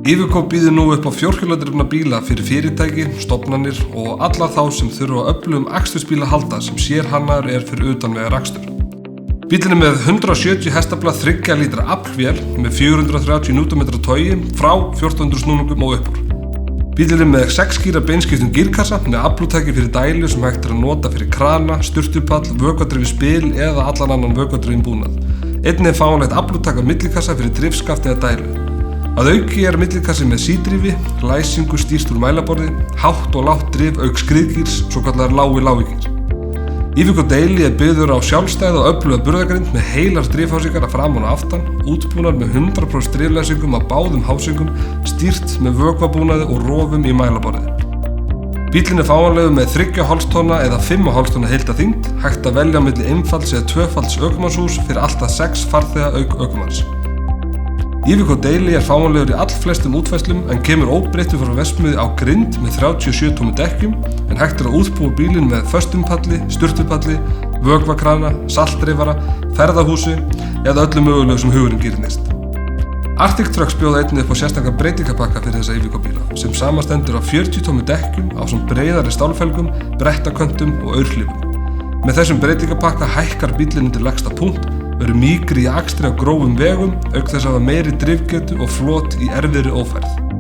Iveco býður nú upp á fjórhjóladrifna bíla fyrir fyrirtæki, stofnanir og alla þá sem þurfa á öflugum akstursbíla að halda sem sérhannaður fyrir utanvegar akstur. Bíllinn er með 170 hestafla 3 lítra aflvél með 430 Nm togi frá 1400 snúningum og upp úr. Bíllinn er með 6 gíra beinskiptum gírkassa með aflúttæki fyrir dælu sem hægt að nota fyrir krana, sturtupall, vökvadrifið spil eða allan annan vökvadrifinn búnað. Einnig er fáanlegt aflúttæki á millikassa fyrir drifskaft eða dælu. Að auki er millikassi með sídrifi, læsingu stýrt úr mælaborði, hátt og lágt drif auk skriðgírs, svokallaðar lági-lágigír. Iveco Daily er byggður á sjálfstæða og öfluga burðargrind með heilar drifhásingara framan og aftan, útbúnar með 100% driflæsingum á báðum hásingum, stýrt með vökvabúnaði og rofum í mælaborði. Bíllinn er fáanlegur með 3,5 tonna eða 5,5 tonna heildarþyngd, hægt að velja milli einfalds eða tvöfalds ökumannshús fyrir allt að 6 farþega auk ökumanns. Iveco Daily er fáanlegur í allflestum útfærslum en kemur óbreyttur frá verksmiðju á grind með 37 tómmu dekkjum en hægt að útbúa bílinn með föstum palli, sturtupalli, vökvakrana, saltdreifara, ferðahúsi eða öllu mögulegu sem hugurinn girnist. Arctic Trucks bjóða einnig upp á sérstakan breytingapakka fyrir þessa Iveco bíla sem samastendur af 40 tómmu dekkjum ásamt breiðari stálfelgum, brettaköntum og aurhlífum. Með þessum breytingapakka hækkar bíllinn undir lægsta punkt, verður mýkri í akstri á grófum vegum auk þess að hafa meiri drifgetu og flot í erfiðri ófærð.